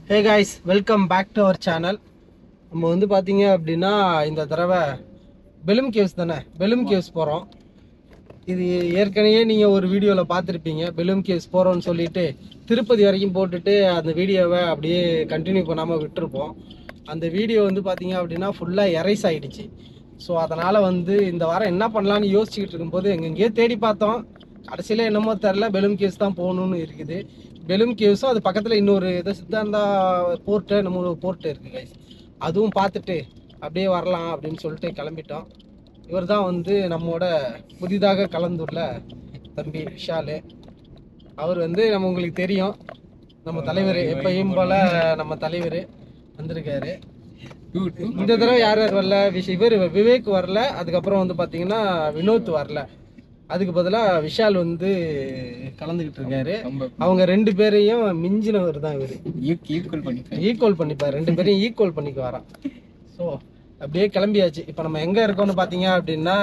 Hey guys, welcome back to our channel. நம்ம வந்து பாத்தீங்க அப்படின்னா இந்த தடவை பெலும் கேவ்ஸ் தானே, பெலும் கேவ்ஸ் போகிறோம். இது ஏற்கனவே நீங்கள் ஒரு வீடியோவில் பார்த்துருப்பீங்க. பெலும் கேவ்ஸ் போகிறோன்னு சொல்லிட்டு திருப்பதி வரைக்கும் போட்டுட்டு அந்த வீடியோவை அப்படியே கண்டினியூ பண்ணாமல் விட்டுருப்போம். அந்த வீடியோ வந்து பார்த்தீங்க அப்படின்னா ஃபுல்லாக எரைஸ் ஆகிடுச்சு. ஸோ அதனால் வந்து இந்த வாரம் என்ன பண்ணலான்னு யோசிச்சுக்கிட்டு இருக்கும்போது எங்கெங்கேயோ தேடி பார்த்தோம். கடைசியில் என்னமோ தெரில, பெலும் கேவ்ஸ் தான் போகணுன்னு இருக்குது. பெலும் கேவ்ஸும் அது பக்கத்தில் இன்னொரு இது சித்தாந்தா போர்ட்டு, நம்ம ஒரு போர்ட்டு இருக்குது கைஸ். அதுவும் பார்த்துட்டு அப்படியே வரலாம் அப்படின்னு சொல்லிட்டு கிளம்பிட்டோம். இவர் தான் வந்து நம்மோட புதிதாக கலந்துள்ள தம்பி விஷால். அவர் வந்து நம்ம உங்களுக்கு தெரியும், நம்ம தலைவர், எப்பயும் போல் நம்ம தலைவர் வந்திருக்காரு. இந்த தடவை யார் யார் வரல? இவர் விவேக் வரல, அதுக்கப்புறம் வந்து பார்த்தீங்கன்னா வினோத் வரல. அதுக்கு பதிலாக விஷால் வந்து கலந்துக்கிட்டு இருக்காரு. அவங்க ரெண்டு பேரையும் மிஞ்சினவர் தான் இவர். ஈக்குவல் பண்ணிப்பார், ரெண்டு பேரையும் ஈக்குவல் பண்ணிக்கு வரான். ஸோ அப்படியே கிளம்பியாச்சு. இப்போ நம்ம எங்கே இருக்கோம்னு பார்த்தீங்க அப்படின்னா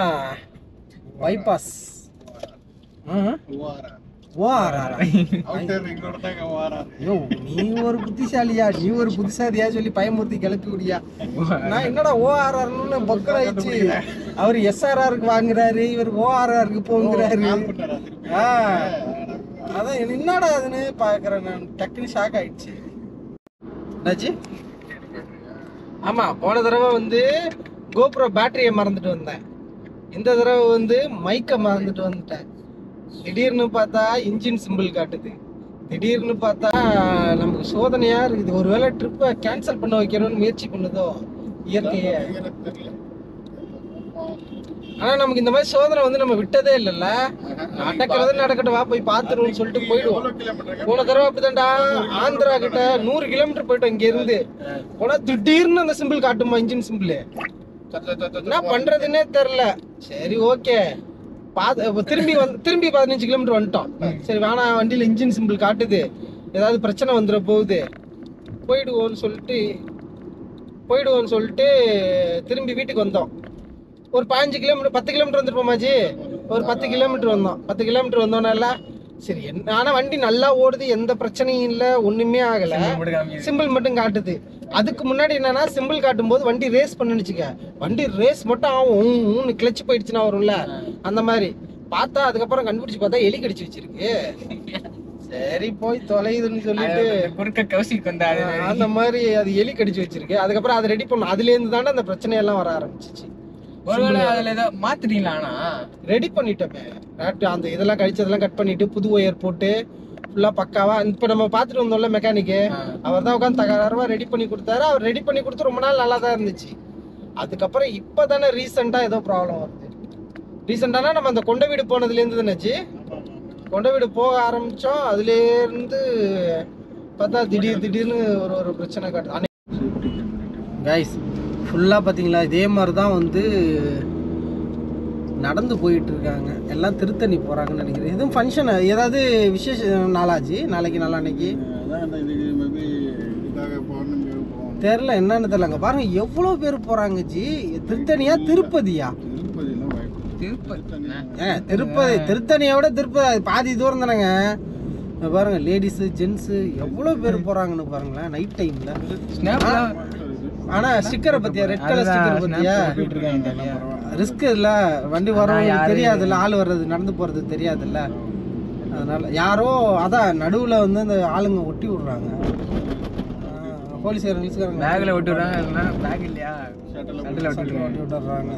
பைபாஸ். நீ ஒரு புத்திசாலியா, நீ ஒரு புத்திசாலியா சொல்லி பயமுறுத்தி கிளப்பிவிடியா? நான் என்னடா ஓஆர்ஆர்னு பக்கல் ஆயிடுச்சு. அவர் எஸ்ஆர்ஆருக்கு வாங்குறாரு, இவர் ஓஆர்ஆருக்கு போங்கிறாரு. அதான் என்னடா அதுன்னு பாக்குறேன். நான் டக்குன்னு ஷாக் ஆயிடுச்சு. என்னாச்சு? ஆமா, போன தடவை வந்து கோப்ரோ பேட்டரியை மறந்துட்டு வந்தேன். இந்த தடவை வந்து மைக்கை மறந்துட்டு வந்துட்டேன். திடீர்னு பார்த்தா இன்ஜின் சிம்பிள் காட்டுது. திடீர்னு பார்த்தா நமக்கு சோதனையா இருக்குது. ஒருவேளை ட்ரிப்பை கேன்சல் பண்ண வைக்கணும்னு முயற்சி பண்ணுதோ இயற்கையே. ஆனா நமக்கு இந்த மாதிரி சோதனை வந்து நம்ம விட்டதே இல்லைல்ல. நடக்கிறது நடக்கட்டும், வா போய் பார்த்துருவோம்னு சொல்லிட்டு போயிடுவோம். போன தடவை அப்படிதான்டா, ஆந்திரா கிட்ட 100 கிலோமீட்டர் போயிட்டோம் இங்க இருந்து. போனா திடீர்னு அந்த சிம்பிள் காட்டுமா, இன்ஜின் சிம்பிள். என்ன பண்றதுன்னே தெரியல. சரி ஓகே, திரும்பி 15 கிலோமீட்டர் வந்துட்டோம். சரி வேணா, வண்டியில் இன்ஜின் சிம்பிள் காட்டுது, ஏதாவது பிரச்சனை வந்துட போகுது, போயிடுவோன்னு சொல்லிட்டு திரும்பி வீட்டுக்கு வந்தோம். ஒரு 15 கிலோமீட்டர் 10 கிலோமீட்டர் வந்துருப்போமாச்சு. ஒரு 10 கிலோமீட்டர் வந்தோம். 10 கிலோமீட்டர் வந்தோம்னால சரி என்ன, ஆனால் வண்டி நல்லா ஓடுது, எந்த பிரச்சனையும் இல்லை, ஒன்றுமே ஆகலை, சிம்பிள் மட்டும் காட்டுது. அதுக்கு முன்னாடி என்னன்னா, சிம்பிள் காட்டும் போது வண்டி ரேஸ் பண்ணுச்சுக்க, வண்டி ரேஸ் மட்டும் ஆகும், கிளச்சு போயிடுச்சுன்னா வரும்ல, அந்த மாதிரி பார்த்தா அதுக்கப்புறம் கண்டுபிடிச்சு பார்த்தா எலி கடிச்சு வச்சிருக்கு. சரி போய் தொலைதுன்னு சொல்லிட்டு அந்த மாதிரி அது எலி கடிச்சு வச்சிருக்கு. அதுக்கப்புறம் அதை ரெடி பண்ணும். அதுலேருந்து தானே அந்த பிரச்சனையெல்லாம் வர ஆரம்பிச்சிச்சு. ரெடி பண்ணிட்டோமே, அந்த இதெல்லாம் கழிச்சதெல்லாம் கட் பண்ணிட்டு புது ஒயர் போட்டு ஃபுல்லா பக்காவா. இப்ப நம்ம பாத்துட்டு வந்தோம்ல மெக்கானிக்கு, அவர் தான் உட்காந்து தகராறுவா ரெடி பண்ணி கொடுத்தாரு. அவர் ரெடி பண்ணி கொடுத்து ரொம்ப நாள் நல்லா தான் இருந்துச்சு. அதுக்கப்புறம் இப்பதானே ரீசெண்டா ஏதோ ப்ராப்ளம் வருது. ரீசெண்டானா நம்ம அந்த கொண்ட வீடு போனதுல இருந்து தானே, கொண்ட வீடு போக ஆரம்பிச்சோம். அதுல இருந்து பார்த்தா திடீர்னு ஒரு பிரச்சனை காட்டுது. கைஸ் ஃபுல்லா பாத்தீங்களா, இதே மாதிரி தான் வந்து நடந்து போயிட்டு இருக்காங்க. எல்லாம் திருத்தணி போறாங்கன்னு நினைக்கிறேன். எதுவும் ஃபங்க்ஷன், ஏதாவது விசேஷ நாளாச்சு நாளைக்கு நாளான்னைக்கு தெரியல, என்னன்னு தெரியல. அங்க பாருங்க எவ்வளவு பேர் போறாங்க ஜி. திருத்தணியா திருப்பதியா? திருத்தணியை விட திருப்பதி பாதி தூரம் தானேங்க. பாருங்க லேடிஸ் ஜென்ஸ் எவ்வளவு பேர் போறாங்கன்னு பாருங்களேன் நைட் டைம்ல. ஆனா ஸ்டிக்கரை பத்தியா, ரெட் கலர் ஸ்டிக்கர் பத்தியா? ரிஸ்க் இல்ல, வண்டி வர்றவங்க தெரியாதுல்ல, ஆள் வர்றது நடந்து போறது தெரியாதுல்ல. அதனால யாரோ அதான் நடுவுல வந்து அந்த ஆளுங்க ஒட்டி விடுறாங்க. போலீஸ்காரங்க பேக்ல ஒட்டி விடுறாங்க. பேக் இல்லையா, ஒட்டி விட்டுறாங்க.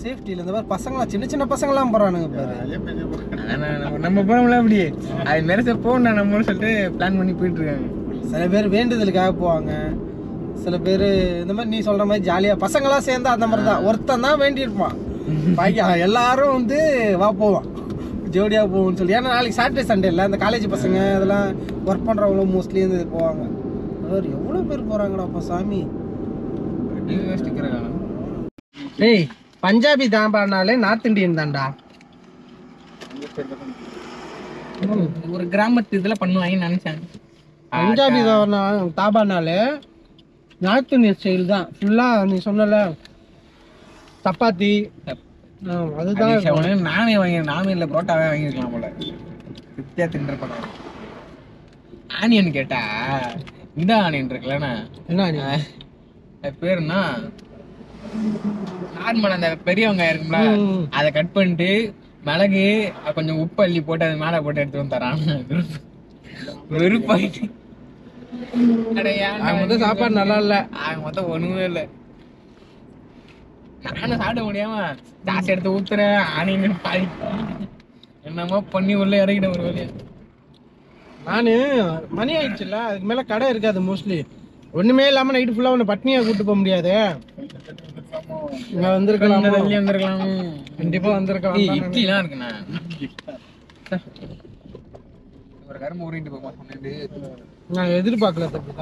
சேஃப்டியில் இந்த மாதிரி பசங்களாம், சின்ன பசங்களாம் போறானுங்க பாரு. நம்ம போனோம்ல அப்படி அது மெரச போகணும் நம்மளும் சொல்லிட்டு பிளான் பண்ணி போயிட்டு இருக்காங்க. சில பேர் வேண்டுதலுக்காக போவாங்க, சில பேர் இந்த மாதிரி நீ சொல்ற மாதிரி ஜாலியா பசங்களாம் சேர்ந்தா அந்த மாதிரி தான். ஒருத்தன் தான் வேண்டியிருப்பான், பாக்கி எல்லாரும் வந்து வா போவான், ஜோடியா போவோம்னு சொல்லி. ஏன்னா நாளைக்கு சாட்டர்டே சண்டே இல்லை, அந்த காலேஜ் பசங்க அதெல்லாம் ஒர்க் பண்றவங்களும் மோஸ்ட்லி வந்து போவாங்க. எவ்வளோ பேர் போறாங்கடா அப்போ சாமி. ஏய் பஞ்சாபி தாபானாலே நார்த் இண்டியன் தான்டா. ஒரு கிராமத்து இதுல பண்ணுவாங்கன்னு நினைச்சேன். பஞ்சாபி தாபானாலே நார்த் இந்தியன் ஸ்டைல் தான் ஃபுல்லா. நீ சொன்னல சப்பாத்தி, அதுதான். நானே இல்லை புரோட்டாவே வாங்கிருக்கலாம் போல. திருப்தியா தின்ற படம். ஆனியன் கேட்டா இந்த ஆனியன் இருக்குல்லண்ணா, என்ன அது பேர் என்ன, நார்மல் அந்த பெரிய வெங்காயம் இருக்கும்ல, அதை கட் பண்ணிட்டு மிளகு கொஞ்சம் உப்பு அள்ளி போட்டு அது மேல போட்டு எடுத்து வந்து தரான். வெறுப்பாயிட்டு மொத்தம் சாப்பாடு நல்லா இல்ல. மொத்தம் ஒண்ணுமே இல்ல. நானும் சாப்பிட முடியாம ஜாஸ்தி எடுத்து ஊத்துறேன். ஆனியன் பாதி என்னமோ பண்ணி உள்ள இறங்கிட்டேன் ஒரு வழியா. நானு மணி ஆயிடுச்சுல்ல, அதுக்கு மேல கடை இருக்காது மோஸ்ட்லி. ஒண்ணுமே இல்லாம நைட்டு ஃபுல்லா உன்னை பட்னியா கூட்டு போக முடியாது. இங்க வந்திருக்கலாம், கண்டிப்பா வந்திருக்கலாம். இட்லிலாம் இருக்குண்ணா, ஒரு கரும்பு ஊறிட்டு போமா சொன்னது நான் எதிர்பார்க்கல தம்பி.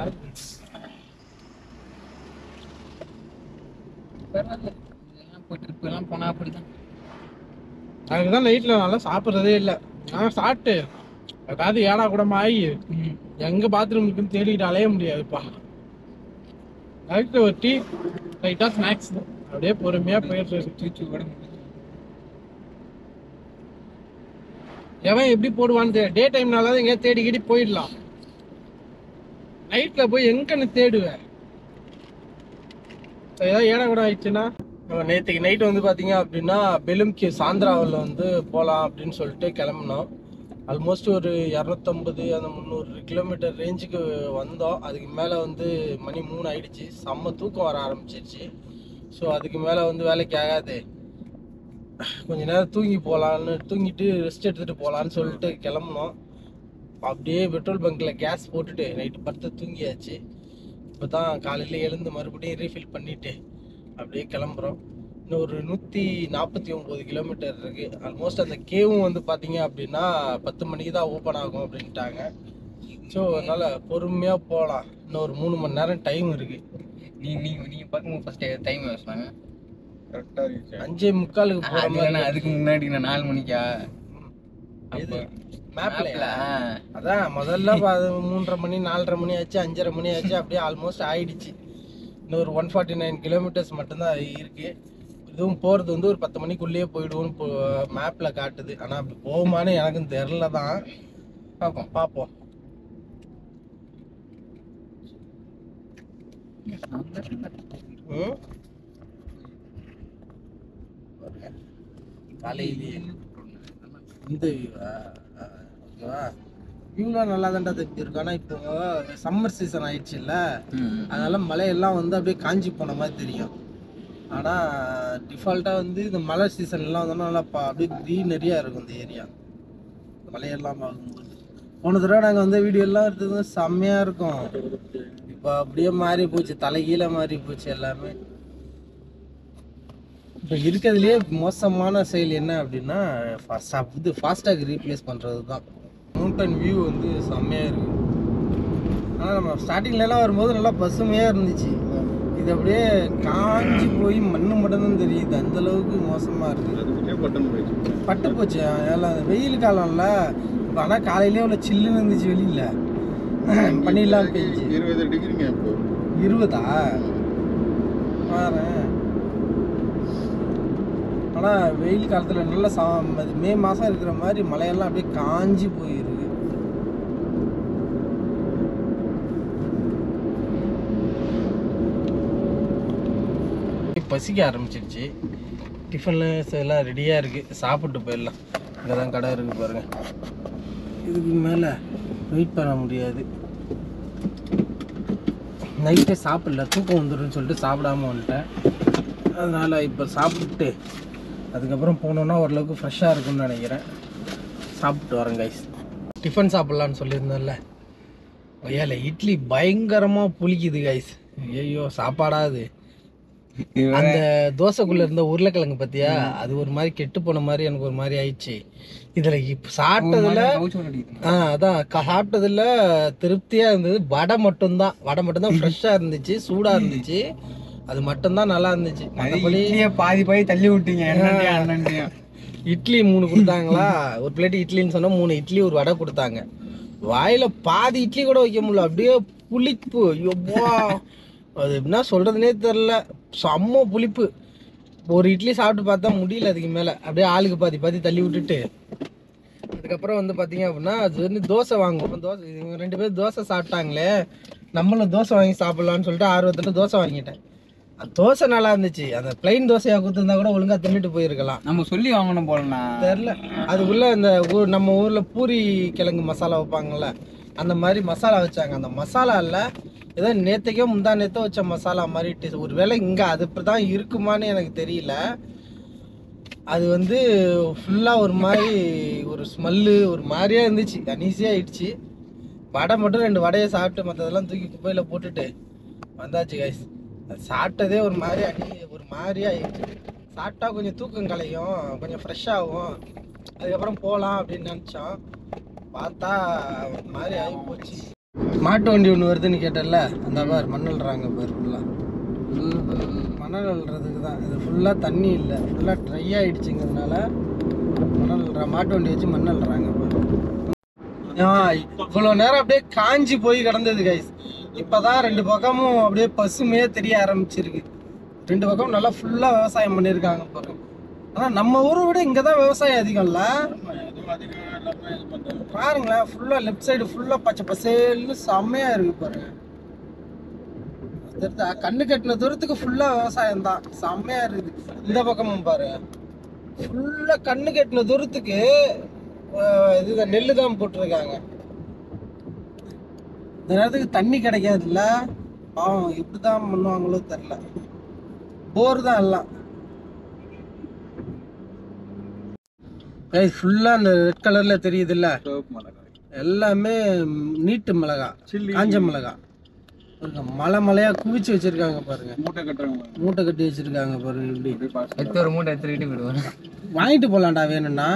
ட்ரிப் எல்லாம் போனா அப்படிதான். அதுக்குதான் நைட்ல நல்லா சாப்பிட்றதே இல்லை. நான் சாப்பிட்டு அதாவது ஏடா கூடமா ஆகி எங்க பாத்ரூம் இருக்குன்னு தேடிக்கிட்டு அலைய முடியாதுப்பா. நைட்ல ஒரு டீ, லைட்டா ஸ்நாக்ஸ், அப்படியே பொறுமையா போயிட்டு இருக்கு. எவன் எப்படி போடுவான்னு தெரியும். டே டைம்னால எங்கேயா தேடிக்கிட்டு போயிடலாம். நைட்ல போய் எங்கன்னு தேடுவேன். ஏதாவது ஏடா கூட ஆயிடுச்சுன்னா. நேற்றுக்கு நைட்டு வந்து பார்த்தீங்க அப்படின்னா பெலும் கேவ்ஸ் ஆந்திராவில் வந்து போகலாம் அப்படின்னு சொல்லிட்டு கிளம்பினோம். ஆல்மோஸ்ட் ஒரு 250 அந்த 300 கிலோமீட்டர் ரேஞ்சுக்கு வந்தோம். அதுக்கு மேலே வந்து மணி 3 ஆயிடுச்சு. செம்ம தூக்கம் வர ஆரம்பிச்சிருச்சு. ஸோ அதுக்கு மேலே வந்து வேலைக்கு ஆகாது, கொஞ்ச நேரம் தூங்கி போகலான்னு தூங்கிட்டு ரெஸ்ட் எடுத்துகிட்டு போகலான்னு சொல்லிட்டு கிளம்புனோம். அப்படியே பெட்ரோல் பங்க்கில் கேஸ் போட்டுட்டு நைட்டு படுத்து தூங்கியாச்சு. இப்போ தான் காலையில் எழுந்து மறுபடியும் ரீஃபில் பண்ணிவிட்டு அப்படியே கிளம்புறோம். இன்னும் ஒரு 149 கிலோமீட்டர் இருக்குது. ஆல்மோஸ்ட் அந்த கேவும் வந்து பார்த்தீங்க அப்படின்னா 10 மணிக்கு தான் ஓப்பன் ஆகும் அப்படின்ட்டாங்க. ஸோ அதனால் பொறுமையாக போகலாம். இன்னும் ஒரு 3 மணி நேரம் டைம் இருக்குது. நீங்கள் பார்க்கும்போது ஃபஸ்ட்டு டைம் சொன்னாங்க கரெக்டாக 5:45 போகிற மாதிரி. அதுக்கு முன்னாடி நான் 4 மணிக்கா மேப்ல அதான் முதல்ல 3:30 மணி 4:30 மணி ஆச்சு, 5:30 மணி ஆச்சு, அப்படியே ஆல்மோஸ்ட் ஆயிடுச்சு. இன்னும் ஒரு 149 கிலோமீட்டர்ஸ் மட்டும்தான் இருக்கு. இதுவும் போகிறது வந்து ஒரு 10 மணிக்குள்ளேயே போயிடுவோம்னு மேப்பில் காட்டுது. ஆனால் அப்படி போகுமான்னு எனக்கும் தெரில தான். பார்ப்போம். காலையிலேயே இந்த ஓகேவா, வியூலாம் நல்லா தான்டா தெரிஞ்சிருக்கு. ஆனால் இப்போ சம்மர் சீசன் ஆயிடுச்சு இல்லை, அதனால மலையெல்லாம் வந்து அப்படியே காஞ்சி போன மாதிரி தெரியும். ஆனால் டிஃபால்ட்டாக வந்து இந்த மழை சீசன்லாம் வந்தோம்னா நல்லா அப்படியே க்ரீனரியாக இருக்கும் இந்த ஏரியா. மலையெல்லாம் பார்க்கும்போது போன தடவை நாங்கள் வந்து வீடியோலாம் எடுத்தது செம்மையாக இருக்கும். இப்போ அப்படியே மாறி போச்சு, தலைகீழ மாறி போச்சு எல்லாமே. இப்போ இருக்கிறதுலே மோசமான செயல் என்ன அப்படின்னா இது ஃபாஸ்டாக் ரீப்ளேஸ் பண்ணுறது தான். மவுண்டன் வியூ வந்து செம்மையாக இருக்குது. ஆனால் நம்ம ஸ்டார்டிங்லலாம் வரும்போது நல்லா பசுமையாக இருந்துச்சு. இது அப்படியே காஞ்சி போய் மண்ணு மட்டும்தான் தெரியுது. அந்த அளவுக்கு மோசமாக இருக்குது. பட்டு போச்சு எல்லாம். வெயில் காலம்ல இப்போ. ஆனால் காலையிலே அவ்வளோ சில்லுன்னு இருந்துச்சு வெளியில். பண்ணிடலாம் பெஞ்சு 20 டிகிரிங்க. இப்போ 20ஆ பாரு. ஆனால் வெயில் காலத்தில் நல்லா மே மாதம் இருக்கிற மாதிரி மழையெல்லாம் அப்படியே காஞ்சி போயிருக்கு. பசிக்க ஆரம்பிச்சிருச்சு. டிஃபன்லாம் எல்லாம் ரெடியாக இருக்குது, சாப்பிட்டு போயிடலாம். இங்கே தான் கடை இருக்குது பாருங்கள். இதுக்கு மேலே வெயிட் பண்ண முடியாது. நைட்டே சாப்பிடல, தூக்கம் வந்துடும்னு சொல்லிட்டு சாப்பிடாம வந்துட்டேன். அதனால் இப்போ சாப்பிட்டு அதுக்கப்புறம் போனோன்னா ஓரளவுக்கு ஃப்ரெஷ்ஷாக இருக்கும்னு நினைக்கிறேன். சாப்பிட்டு வரேன் கைஸ். டிஃபன் சாப்பிட்லான்னு சொல்லியிருந்தேன்ல, ஐயால இட்லி பயங்கரமாக புளிக்குது கைஸ். ஐயோ சாப்பாடாது. அந்த தோசைக்குள்ள இருந்த உருளைக்கிழங்கு பத்தியா, அது ஒரு மாதிரி கெட்டு போன மாதிரி எனக்கு ஒரு மாதிரி ஆயிடுச்சு. இதுல சாப்பிட்டதுல அதான் சாப்பிட்டதுல திருப்தியா இருந்தது. வடை மட்டும்தான் ஃப்ரெஷ்ஷா இருந்துச்சு, சூடா இருந்துச்சு. அது மட்டும்தான் நல்லா இருந்துச்சு. பாதி பாதி தள்ளி விட்டீங்க. இட்லி 3 கொடுத்தாங்களா, ஒரு பிளேட் இட்லின்னு சொன்னா 3 இட்லி ஒரு வடை கொடுத்தாங்க. வாயில பாதி இட்லி கூட வைக்க முடியல, அப்படியே புளிப்பு. ஐயோப்பா, அது என்ன சொல்றதுனே தெரில, செம்ம புளிப்பு. ஒரு இட்லி சாப்பிட்டு பார்த்தா முடியல அதுக்கு மேலே. அப்படியே ஆளுக்கு பாதி பாதி தள்ளி விட்டுட்டு அதுக்கப்புறம் அதுக்கப்புறம் வந்து பார்த்தீங்க அப்படின்னா அது வந்து தோசை வாங்குவோம். தோசை இவங்க 2 பேரும் தோசை சாப்பிட்டாங்களே, நம்மளும் தோசை வாங்கி சாப்பிட்லான்னு சொல்லிட்டு ஆர்வத்தில் தோசை வாங்கிட்டேன். தோசை நல்லா இருந்துச்சு. அந்த பிளைன் தோசையாக கொடுத்துருந்தா கூட ஒழுங்காக தின்னுட்டு போயிருக்கலாம். நம்ம சொல்லி வாங்கணும் போலண்ணா. தெரில, அதுக்குள்ளே இந்த நம்ம ஊரில் பூரி கிழங்கு மசாலா வைப்பாங்கள்ல, அந்த மாதிரி மசாலா வச்சாங்க. அந்த மசாலா இல்லை, ஏதோ நேற்றுக்கே முந்தா நேற்று வச்ச மசாலா மாதிரி ஒரு வேளை இங்கே அது இப்படி தான் இருக்குமான்னு எனக்கு தெரியல. அது வந்து ஃபுல்லாக ஒரு மாதிரி ஒரு ஸ்மெல்லு ஒரு மாதிரியாக இருந்துச்சு, அனீஸியாக ஆயிடுச்சு. வடை மட்டும் 2 வடையை சாப்பிட்டு மற்றதெல்லாம் தூக்கி குப்பையில் போட்டுட்டு வந்தாச்சு கைஸ். அது சாப்பிட்டதே ஒரு மாதிரி ஒரு மாதிரியாக ஆயிடுச்சு. சாப்பிட்டா கொஞ்சம் தூக்கம் கலையும், கொஞ்சம் ஃப்ரெஷ்ஷாகும், அதுக்கப்புறம் போகலாம் அப்படின்னு நினச்சோம். பார்த்தா ஒரு மாதிரி ஆகி போச்சு. மாட்டு வண்டி ஒன்று வருதுன்னு கேட்டல, அந்த பார் மண்ணல்றாங்க பார். ஃபுல்லாக மணல் அள்ளுறதுக்கு தான் இது. ஃபுல்லாக தண்ணி இல்லை, ஃபுல்லாக ட்ரை ஆகிடுச்சுங்கிறதுனால மாட்டு வண்டி வச்சு மண் அள்ளுறாங்க. இவ்வளோ நேரம் அப்படியே காஞ்சி போய் கிடந்தது கைஸ். இப்போதான் 2 பக்கமும் அப்படியே பசுமையே தெரிய ஆரம்பிச்சிருக்கு. 2 பக்கமும் நல்லா ஃபுல்லாக விவசாயம் பண்ணியிருக்காங்க பாருங்க. ஆனால் நம்ம ஊரை விட இங்கே தான் விவசாயம் அதிகம்ல பாருங்களேன். ஃபுல்லாக லெஃப்ட் சைடு ஃபுல்லாக பச்சை பசேல்னு செம்மையாக இருக்கு பாருங்க. கண்ணு கட்டின தூரத்துக்கு ஃபுல்லாக விவசாயம் தான், செம்மையாக இருக்குது. இந்த பக்கமும் பாரு, ஃபுல்லாக கண்ணு கட்டின தூரத்துக்கு இதுதான் நெல் தான் போட்டிருக்காங்க. இந்த நேரத்துக்கு தண்ணி கிடைக்காதுல்ல, பாவம் எப்படி தான் பண்ணுவாங்களோ தெரில. போர் தான் எல்லாம். ஃபுல்லாக அந்த ரெட் கலரில் தெரியுதுல்ல, எல்லாமே நீட்டு மிளகா, காஞ்ச மிளகா. மலை மலையாக குவிச்சு வச்சிருக்காங்க பாருங்க. மூட்டை கட்டி வச்சிருக்காங்க பாருங்க. இப்படி ஒரு மூட்டை எடுத்துக்கிட்டு விடுவோம், வாங்கிட்டு போகலாம்டா வேணும்னா.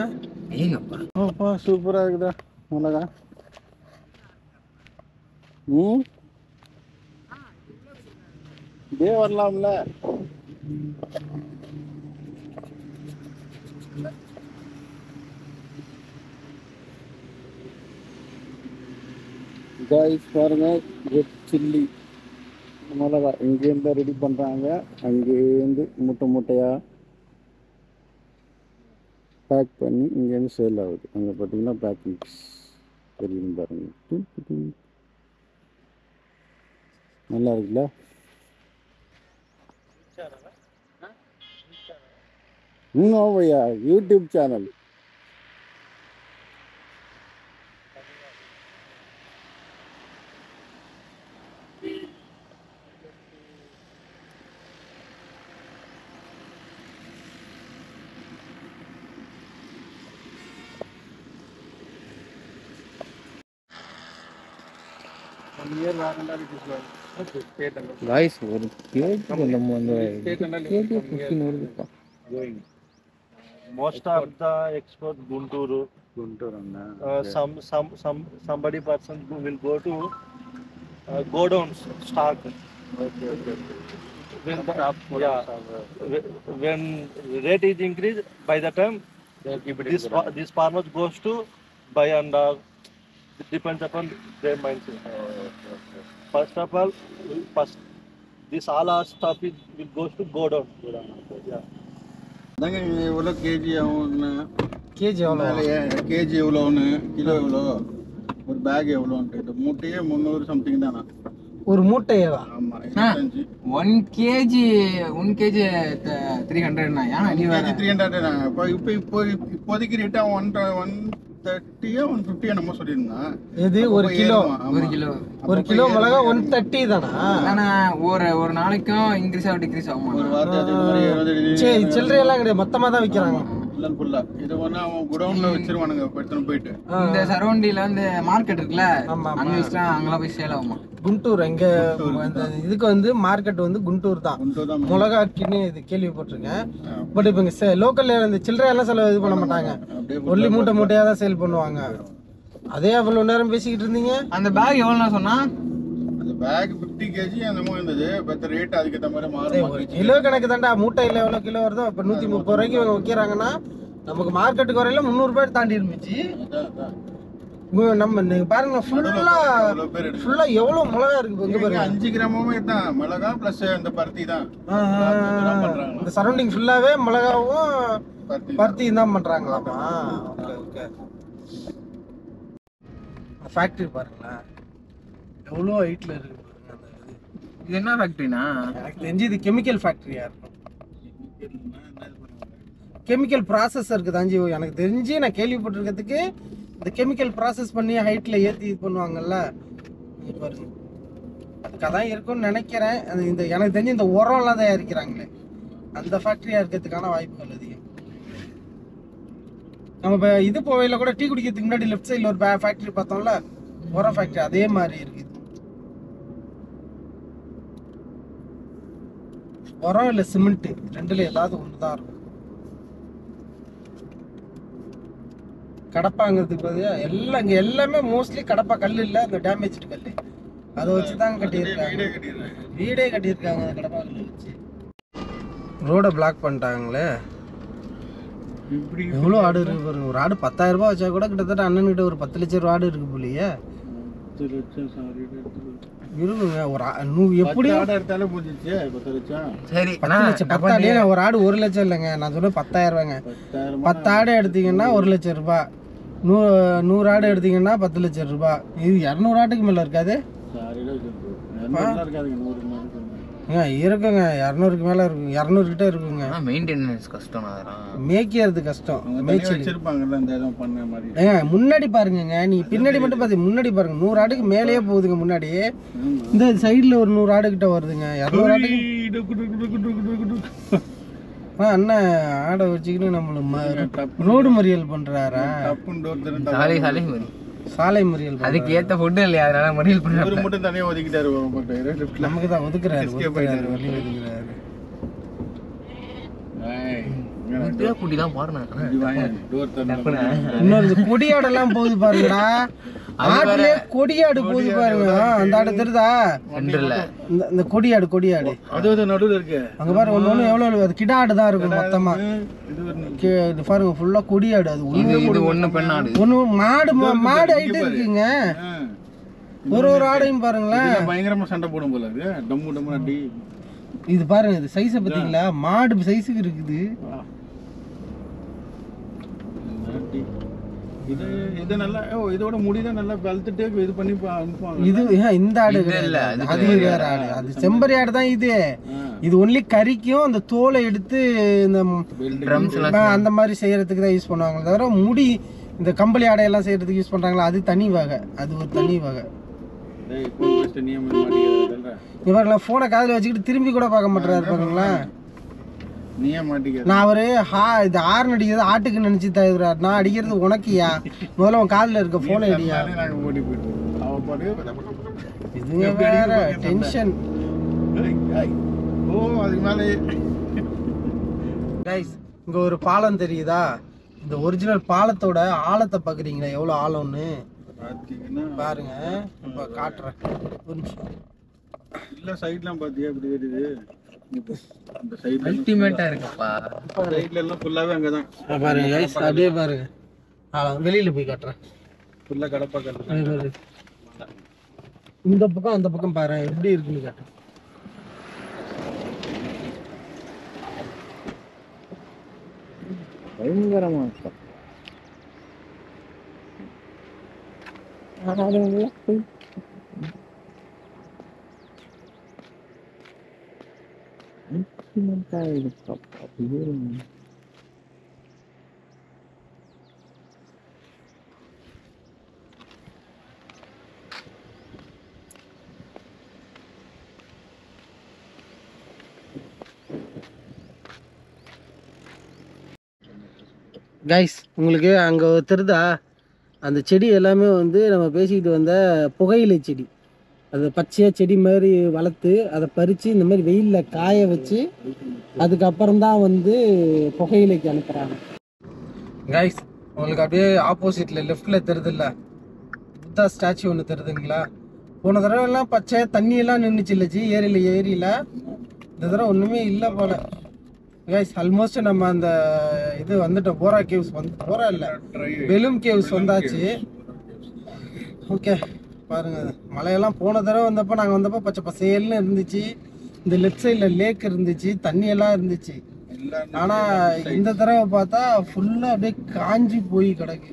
ஏங்கப்பா சூப்பரா இருக்குதா மிளகா. இதே வரலாம்ல. காய்ஸ் பாருங்க, ரெட் சில்லி மிளகா இங்கேருந்து ரெடி பண்ணுறாங்க. அங்கேருந்து மூட்டை மூட்டையாக பேக் பண்ணி இங்கேருந்து சேல் ஆகுது. அங்கே பார்த்தீங்கன்னா பேக்கிங்ஸ் தெரியும் பாருங்க. நல்லா இருக்குல்ல. இன்னும் பையா யூடியூப் சேனல். guys, ஒரு கேக்கு நம்ம அந்த கேக்கு 15 வருதுப்பா. Most of the export Guntur. Somebody person who will go to go down stock. When rate is increased, by the time this farmers goes to buy and it depends upon their mindset. First of all, this all our stuff will goes to go down. Yeah. அதாங்க எவ்வளோ KG ஆகும்னு, KG எவ்வளோ, KG எவ்வளோன்னு, kilo எவ்வளோ, ஒரு back எவ்வளோன்ட்டு. இந்த மூட்டையே 300 something தானா ஒரு மூட்டையவா? ஆமாம், 1 kg 300ண்ணா. ஏன்னா நீ வேற 300 இப்போதைக்கு ரேட்டா 130 150 என்னமோ சொல்லியிருந்தான். இது ஒரு கிலோ, ஒரு கிலோ மிளகா 130 தானா? ஆனா ஒரு நாளைக்கும் இன்க்ரீஸ் ஆகும் டிக்ரீஸ் ஆகுமா? ஒரு வாரத்தை சரி, சில்லறையெல்லாம் கிடையாது, மொத்தமாக தான் விற்கிறாங்க. இது ஒண்ணு அவன் குடவுன்ல வச்சிருவானுங்க போயிட்டு. இந்த சரௌண்டிங்ல வந்து மார்க்கெட் இருக்குல்ல, அங்க வச்சா அங்கலாம் போய் சேல் ஆகுமா? குண்டூர் எங்க இதுக்கு வந்து மார்க்கெட் வந்து குண்டூர் தான். மிளகாக்கின்னு இது கேள்விப்பட்டிருக்கேன். பட் இப்போ இங்க லோக்கல்ல இந்த சில்லறையெல்லாம் செலவு இது பண்ண மாட்டாங்க, ஒல்லி மூட்டை மூட்டையா தான் சேல் பண்ணுவாங்க. அதே அவ்வளவு நேரம் பேசிக்கிட்டு இருந்தீங்க. அந்த பேக் எவ்வளோண்ணா சொன்னா? அந்த பேக் 50 kg அந்த மாதிரி இருந்தது. பட் ரேட் அதுக்கு ஏற்ற மாதிரி மாறும். கிலோ கணக்கு தான்டா, மூட்டையில் எவ்வளோ கிலோ வருதோ. இப்போ 130 ரூபாய்க்கு இவங்க விற்கிறாங்கன்னா நமக்கு மார்க்கெட்டுக்கு வரையில 300 ரூபாய் தாண்டி இருந்துச்சு. நம்ம நீங்க பாருங்க, ஃபுல்லா எவ்வளவு மிளகா இருக்கு இங்க பாருங்க. 5 கிராமுமே தான் மிளகா பிளஸ் அந்த பருத்தி தான். இந்த சரௌண்டிங் ஃபுல்லாவே மிளகாவும் பருத்தியும் தான் பண்றாங்களாமா. ஃபேக்டரி பாருங்களேன் எவ்வளோ ஹைட்ல இருக்கு பாருங்க அந்த இது. இது என்ன ஃபேக்டரினா? எனக்கு தெரிஞ்சு இது கெமிக்கல் ஃபேக்டரியா இருக்கும். கெமிக்கல் ப்ராசஸருக்கு தான் ஜி. எனக்கு தெரிஞ்சு நான் கேள்விப்பட்டிருக்கிறதுக்கு இந்த கெமிக்கல் ப்ராசஸ் பண்ணி ஹைட்ல ஏற்றி இது பண்ணுவாங்கல்ல, இது பாருங்க அதுக்காக தான் இருக்கும்னு நினைக்கிறேன். அது இந்த எனக்கு தெரிஞ்சு இந்த உரம்லாம் தயாரிக்கிறாங்களே அந்த ஃபேக்டரியா இருக்கிறதுக்கான வாய்ப்புகள் அதிகம். நம்ம இப்போ இது போவையில் கூட டீ குடிக்கிறதுக்கு முன்னாடி லெஃப்ட் சைடில் ஒரு ஃபேக்டரி பார்த்தோம்ல, உரம் ஃபேக்டரி, அதே மாதிரி இருக்குது. உரம் இல்லை சிமெண்ட் ரெண்டுல ஏதாவது ஒன்று தான் இருக்கும். கடப்பாங்கிறதுக்கு பதிலாக எல்லாம் இங்கே எல்லாமே மோஸ்ட்லி கடப்பா கல் இல்லை, அந்த டேமேஜ்டு கல் அதை வச்சு தான் கட்டியிருக்காங்க. வீடே கட்டியிருக்காங்க அந்த கடப்பா கல் வச்சு. ரோடை பிளாக் பண்ணிட்டாங்களே. எவ்வளோ ஆடு இருக்கு பாருங்க. ஒரு ஆடு 10,000 ரூபாய் வச்சா கூட கிட்டத்தட்ட அண்ணன்கிட்ட ஒரு 10 லட்சம் ரூபா ஆடு இருக்கு போலியே. இருக்குங்க ஒரு எப்படியும் சரி 10 லட்சம் 10 ஆடு. ஒரு ஆடு 1 லட்சம் இல்லைங்க, நான் சொல்றேன் 10,000 ரூபாய்ங்க. 10 ஆடு எடுத்தீங்கன்னா 1 லட்சம் ரூபாய், 100 ஆடு எடுத்தீங்கன்னா 10 லட்சம் ரூபாய். இது 200 ஆட்டுக்கு மேல இருக்காது இருக்குங்க. 200க்கு மேல இருக்கும், 200 கிட்ட இருக்குங்க. மெயின்டெனன்ஸ் கஷ்டம், அதெல்லாம் மேய்க்கிறது கஷ்டம். மாதிரி ஏங்க முன்னாடி பாருங்க, நீ பின்னாடி மட்டும் பாத்து முன்னாடி பாருங்க 100 ஆடுக்கு மேலேயே போகுதுங்க முன்னாடி. இந்த சைடுல ஒரு 100 ஆடு கிட்ட வருதுங்க. 200 ஆட்டுக்கு அண்ணன் ஆடை வச்சுக்கிட்டு நம்மள ரோடு மறியல் பண்றாரா? சாலை மறியல். அதுக்கு ஏத்த ஃபுட் இல்லையா, அதனால மறியல் பண்றாரு. மட்டும் தனியா ஒதுக்கிட்டாரு. நமக்கு தான் ஒதுக்குறாரு, வழி ஒதுக்குறாரு. குட்டி தான் பாருங்க. இன்னொரு கொடியாடெல்லாம் போகுது பாருங்கடா. ஆட்டுலயே கொடியாடு போகுது பாருங்க. அந்த ஆடு தெரியுதா? இந்த கொடியாடு அது நடுவுல இருக்கு. அங்க பாருங்க ஒண்ணு எவ்வளவு, அது கிடாடு தான் இருக்கும் மொத்தமா. இது பாருங்க ஃபுல்லா கொடியாடு. அது ஒண்ணு பெண்ணாடு, ஒண்ணு மாடு ஆயிட்டு இருக்குங்க. ஒரு ஆடையும் பாருங்களேன் பயங்கரமா சண்டை போடும் போல இருக்கு. டம்மு டம்மு அடி. இது பாருங்க, இது சைஸ பாத்தீங்களா? மாடு சைஸுக்கு இருக்குது. இது நல்லா இதோட முடிதான் நல்லா வளர்த்துட்டு இது பண்ணி அனுப்புவாங்க. இது இந்த ஆடு இல்ல, அது வேற ஆடு. அது செம்பரி ஆடு தான் இது. இது ஒன்லி கறிக்கும் அந்த தோலை எடுத்து இந்த அந்த மாதிரி செய்யறதுக்கு தான் யூஸ் பண்ணுவாங்க. தவிர முடி இந்த கம்பளி ஆடையெல்லாம் செய்யறதுக்கு யூஸ் பண்றாங்களா, அது தனி வகை. அது ஒரு தனி வகை. இவரெல்லாம் போனை காதுல வச்சுக்கிட்டு திரும்பி கூட பார்க்க மாட்டாரு பாருங்களா. நான் அவரு இது ஹார்ன் அடிக்கிறது ஆட்டுக்கு நினைச்சு தருகிறார். நான் அடிக்கிறது உனக்குயா, முதல்ல உன் காதுல இருக்க போனை அடியா. இதுங்க வேற டென்ஷன். கைஸ் இங்க ஒரு பாலம் தெரியுதா? இந்த ஒரிஜினல் பாலத்தோட ஆழத்தை பாக்குறீங்களா எவ்வளவு ஆழம்னு பாருங்க. இப்ப காட்டுறேன் ஒரு நிமிஷம். இல்ல சைடுலாம் பாத்தியா எப்படி தெரியுது? அந்த சைடு அல்டிமேட்டா இருக்குப்பா. சைடுல எல்லாம் ஃபுல்லாவே அங்கதான் பாருங்க கைஸ், அப்படியே பாருங்க. வெளியில போய் காட்டுறேன். ஃபுல்லா கடப்பா கல்லு. இந்த பக்கம் அந்த பக்கம் பாரு எப்படி இருக்குன்னு காட்டுறேன். பயங்கரமா இருக்கும். கைஸ் உங்களுக்கு அங்கே தெரிதா அந்த செடி எல்லாமே வந்து நம்ம பேசிக்கிட்டு வந்த புகையிலை செடி. அது பச்சையாக செடி மாதிரி வளர்த்து அதை பறித்து இந்த மாதிரி வெயிலில் காய வச்சு அதுக்கப்புறம் தான் வந்து புகையிலைக்கு அனுப்புகிறாங்க. கைஸ் உங்களுக்கு அப்படியே ஆப்போசிட்டில் லெஃப்டில் தெரியுதுல்ல புத்தா ஸ்டாச்சு ஒன்று தெரியுதுங்களா? போன தடவைலாம் பச்சை தண்ணியெல்லாம் நின்றுச்சு இல்லைச்சி ஏரியில். இந்த தடவை ஒன்றுமே இல்லை போல. கைஸ் ஆல்மோஸ்ட் நம்ம அந்த இது வந்துட்டோம். போரா கேவ்ஸ் போரா இல்லை பெலும் கேவ்ஸ் வந்தாச்சு. ஓகே பாருங்க, மலையெல்லாம் போன தடவை வந்தப்போ நாங்கள் வந்தப்போ பச்சை பசேல்னு இருந்துச்சு. இந்த லெஃப்ட் சைடில் லேக் இருந்துச்சு, தண்ணியெல்லாம் இருந்துச்சு. ஆனால் இந்த தடவை பார்த்தா ஃபுல்லாக அப்படியே காஞ்சி போய் கிடக்கு.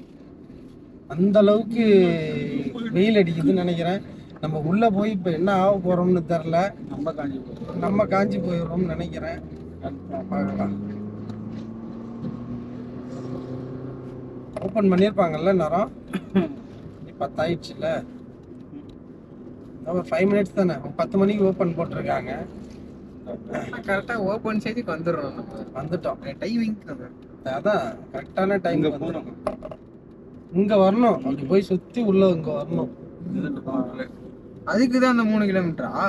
அந்த அளவுக்கு வெயில் அடிக்குதுன்னு நினைக்கிறேன். நம்ம உள்ள போய் இப்போ என்ன ஆக போறோம்னு தெரில. நம்ம காஞ்சி போயிடுறோம்னு நினைக்கிறேன். பார்க்கலாம். ஓப்பன் பண்ணியிருப்பாங்கல்ல நேரம். 10 ஆயிடுச்சுல்ல. ஒரு 5 மினிட்ஸ் தானே. 10 மணிக்கு ஓப்பன் போட்டிருக்காங்க. கரெக்டா ஓபன் ஸ்டேஜுக்கு வந்துடுறோம். நம்ம வந்துட்டோம். டைமிங் அதான் கரெக்டான டைம் வந்துடும். இங்க வரணும். அப்படி போய் சுத்தி உள்ள இங்க வரணும். அதுக்கு தான் அந்த 3 கிலோமீட்டரா?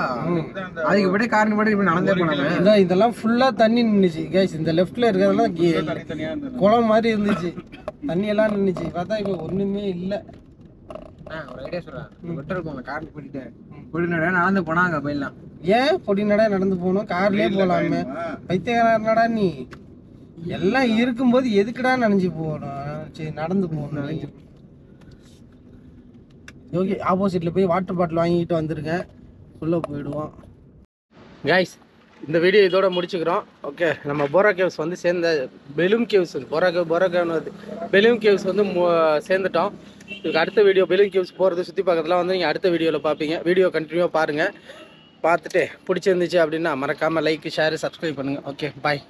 அதுக்கு விட காரணம் படி இப்ப நடந்தே போனாங்க. இதெல்லாம் ஃபுல்லா தண்ணி நின்னுச்சு கைஸ். இந்த லெஃப்ட்ல இருக்கிறதெல்லாம் குளம் மாதிரி இருந்துச்சு. தண்ணி எல்லாம் நின்னுச்சு. பார்த்தா இப்ப ஒண்ணுமே இல்ல. ஒரு ஐடியா சொல்றேன். பெட்ரோல் போங்க கார்ல போயிட்டு பொடிநடை நடந்து போனாங்க போயிடலாம். ஏன் பொடிநடை நடந்து போகணும்? கார்லயே போலாமே. பைத்தியக்காரனடா நீ. எல்லாம் இருக்கும்போது எதுக்குடா நனைஞ்சு போகணும்? சரி நடந்து போகணும். ஓகே, ஆப்போசிட்ல போய் வாட்டர் பாட்டில் வாங்கிட்டு வந்துருங்க. உள்ள போயிடுவோம். கைஸ், இந்த வீடியோ இதோட முடிச்சுக்கிறோம். ஓகே, நம்ம போரா கேவ்ஸ் வந்து சேர்ந்த பெலூம் கேவ்ஸ், பெலூம் கேவ்ஸ் வந்து சேர்ந்துட்டோம். இதுக்கு அடுத்த வீடியோ பெலூம் கேவ்ஸ் போகிறது சுற்றி பார்க்கறதுலாம் வந்து நீங்கள் அடுத்த வீடியோவில் பார்ப்பீங்க. வீடியோ கண்டினியூவாக பாருங்கள். பார்த்துட்டு பிடிச்சிருந்துச்சு அப்படின்னா மறக்காமல் லைக், ஷேர், சப்ஸ்கிரைப் பண்ணுங்கள். ஓகே, பாய்.